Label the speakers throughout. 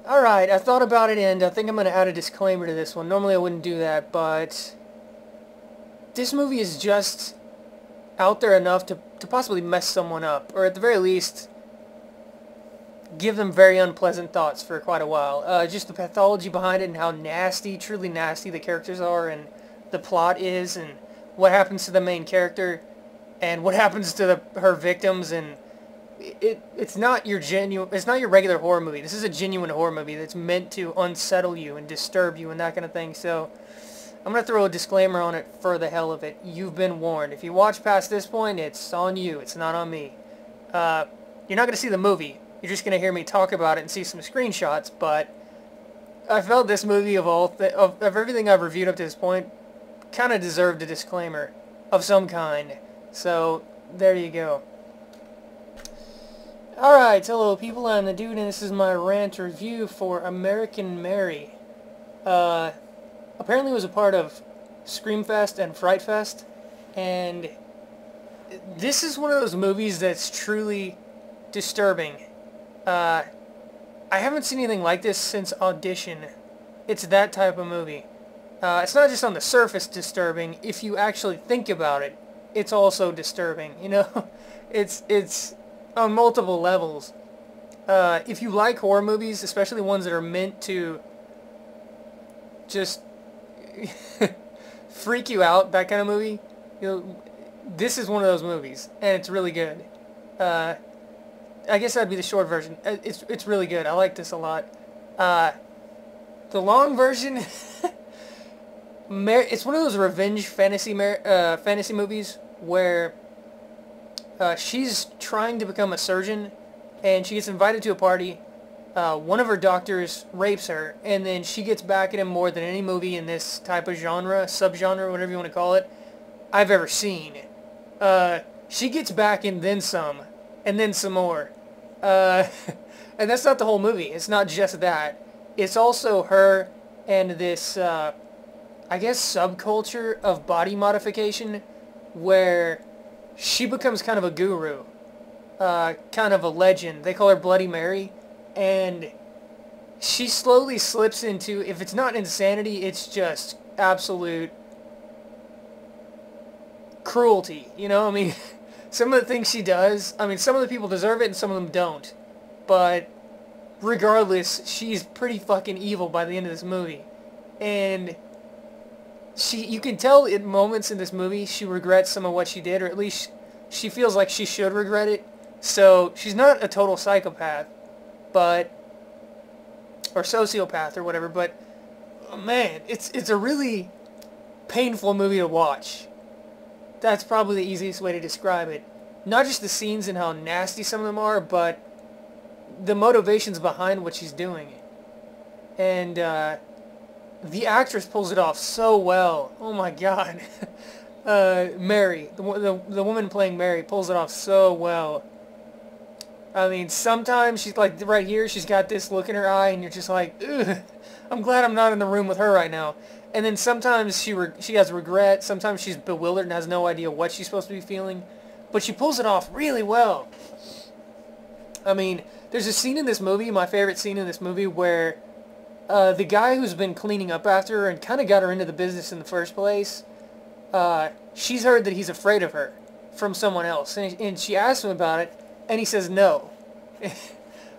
Speaker 1: Alright, I thought about it and I think I'm going to add a disclaimer to this one. Normally I wouldn't do that, but this movie is just out there enough to possibly mess someone up, or at the very least, give them very unpleasant thoughts for quite a while. Just the pathology behind it and how nasty, truly nasty the characters are and the plot is and what happens to the main character and what happens to her victims, and it's not your regular horror movie. This is a genuine horror movie that's meant to unsettle you and disturb you and that kind of thing. So I'm going to throw a disclaimer on it for the hell of it. You've been warned. If you watch past this point, it's on you. It's not on me. You're not going to see the movie. You're just going to hear me talk about it and see some screenshots, but I felt this movie of everything I've reviewed up to this point kind of deserved a disclaimer of some kind. So there you go. Alright, hello people, I'm the Dude and this is my rant review for American Mary. Apparently it was a part of Screamfest and Frightfest, and this is one of those movies that's truly disturbing. I haven't seen anything like this since Audition. It's that type of movie. It's not just on the surface disturbing. If you actually think about it, it's also disturbing. You know, it's on multiple levels. If you like horror movies, especially ones that are meant to just freak you out, that kind of movie, this is one of those movies, and it's really good. I guess that'd be the short version. It's really good. I like this a lot. The long version, it's one of those revenge fantasy movies where she's trying to become a surgeon, and she gets invited to a party. One of her doctors rapes her, and then she gets back at him more than any movie in this type of genre, subgenre, whatever you want to call it, I've ever seen. She gets back and then some, and then some more. And that's not the whole movie. It's not just that. It's also her and this, I guess, subculture of body modification where she becomes kind of a guru, kind of a legend. They call her Bloody Mary, and she slowly slips into, if it's not insanity, it's just absolute cruelty, you know? I mean, some of the things she does, I mean, some of the people deserve it and some of them don't, but regardless, she's pretty fucking evil by the end of this movie, and you can tell in moments in this movie she regrets some of what she did, or at least she feels like she should regret it. So she's not a total psychopath, but, or sociopath or whatever, but oh man, it's a really painful movie to watch. That's probably the easiest way to describe it. Not just the scenes and how nasty some of them are, but the motivations behind what she's doing. And the actress pulls it off so well. Oh my god. Mary, the woman playing Mary, pulls it off so well. I mean, sometimes she's like, right here, she's got this look in her eye, and you're just like, ugh, I'm glad I'm not in the room with her right now. And then sometimes she has regret, sometimes she's bewildered and has no idea what she's supposed to be feeling. But she pulls it off really well. I mean, there's a scene in this movie, my favorite scene in this movie, where the guy who's been cleaning up after her and kind of got her into the business in the first place, she's heard that he's afraid of her from someone else. And she asks him about it, and he says no.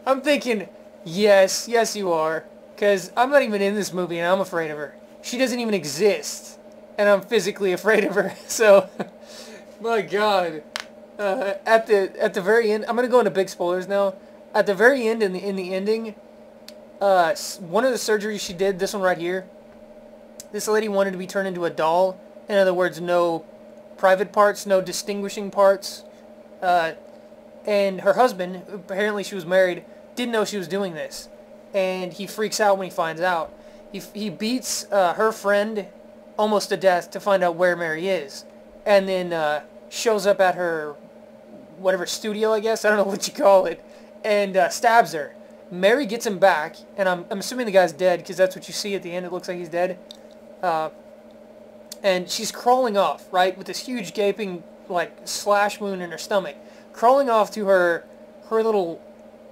Speaker 1: I'm thinking, yes you are. Because I'm not even in this movie and I'm afraid of her. She doesn't even exist. And I'm physically afraid of her. So, my god. At the very end, I'm going to go into big spoilers now. At the very end, in the ending, one of the surgeries she did, this one right here, this lady wanted to be turned into a doll. In other words, no private parts, no distinguishing parts. And her husband, apparently she was married, didn't know she was doing this. And he freaks out when he finds out. He beats her friend almost to death to find out where Mary is. And then shows up at her, whatever, studio, I guess? I don't know what you call it. And stabs her. Mary gets him back, and I'm assuming the guy's dead, because that's what you see at the end. It looks like he's dead. And she's crawling off, right, with this huge gaping, like, slash wound in her stomach. Crawling off to her little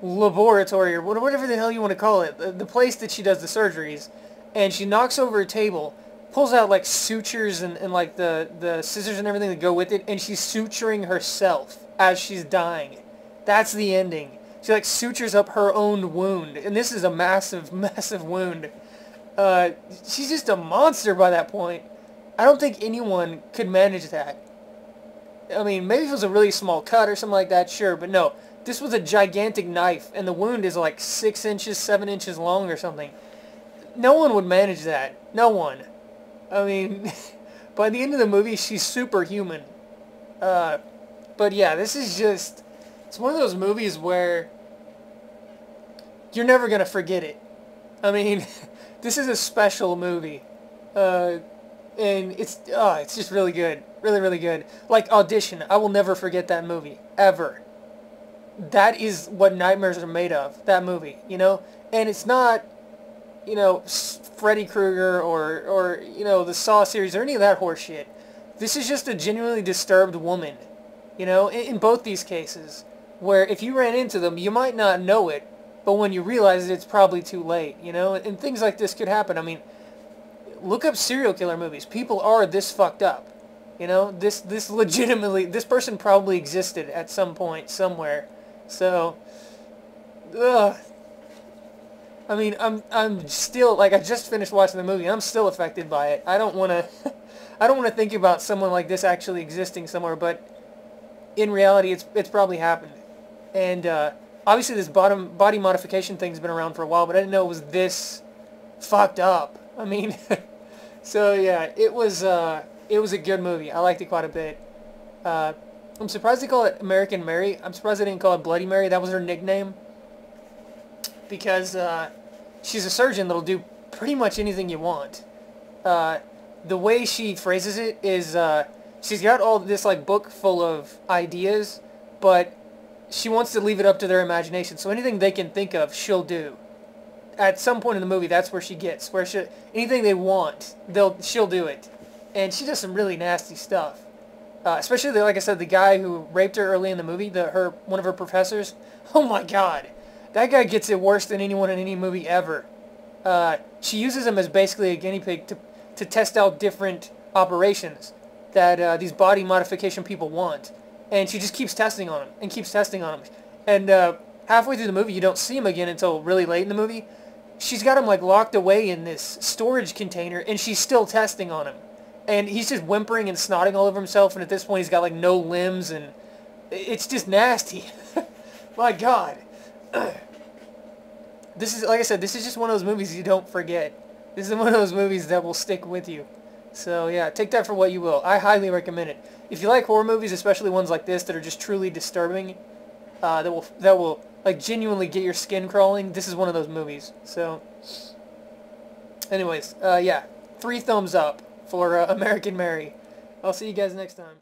Speaker 1: laboratory or whatever the hell you want to call it, the place that she does the surgeries, and she knocks over a table, pulls out like sutures and like the scissors and everything that go with it, and she's suturing herself as she's dying. That's the ending. She like sutures up her own wound, and this is a massive, massive wound. She's just a monster by that point. I don't think anyone could manage that. I mean, maybe if it was a really small cut or something like that, sure, but no. This was a gigantic knife, and the wound is like 6 inches, 7 inches long or something. No one would manage that. No one. I mean, by the end of the movie, she's superhuman. But yeah, this is just... It's one of those movies where you're never going to forget it. I mean, this is a special movie. And it's just really good. Really, really good. Like Audition, I will never forget that movie. Ever. That is what nightmares are made of, that movie, you know? And it's not, you know, Freddy Krueger or you know, the Saw series or any of that horse shit. This is just a genuinely disturbed woman, you know, in both these cases, where if you ran into them, you might not know it, but when you realize it, it's probably too late, you know? And things like this could happen. I mean, look up serial killer movies. People are this fucked up, you know? This legitimately, this person probably existed at some point, somewhere. So, ugh. I mean, I'm still, like, I just finished watching the movie, and I'm still affected by it. I don't want to, I don't want to think about someone like this actually existing somewhere, but in reality, it's probably happened. And, obviously this body modification thing's been around for a while, but I didn't know it was this fucked up. I mean, so yeah, it was a good movie. I liked it quite a bit. I'm surprised they call it American Mary. I'm surprised they didn't call it Bloody Mary. That was her nickname. Because she's a surgeon that'll do pretty much anything you want. The way she phrases it is she's got all this like book full of ideas, but she wants to leave it up to their imagination. So anything they can think of, she'll do. At some point in the movie, that's where she gets. Anything they want, she'll do it. And she does some really nasty stuff. Especially, like I said, the guy who raped her early in the movie, one of her professors. Oh my god. That guy gets it worse than anyone in any movie ever. She uses him as basically a guinea pig to test out different operations that these body modification people want. And she just keeps testing on him and keeps testing on him. And halfway through the movie, you don't see him again until really late in the movie. She's got him like locked away in this storage container, and she's still testing on him. And he's just whimpering and snotting all over himself, and at this point he's got like no limbs, and it's just nasty. My god. This is, like I said, this is just one of those movies you don't forget. This is one of those movies that will stick with you. So yeah, take that for what you will. I highly recommend it. If you like horror movies, especially ones like this that are just truly disturbing, that will like genuinely get your skin crawling, this is one of those movies. So anyways, yeah, 3 thumbs up for American Mary. I'll see you guys next time.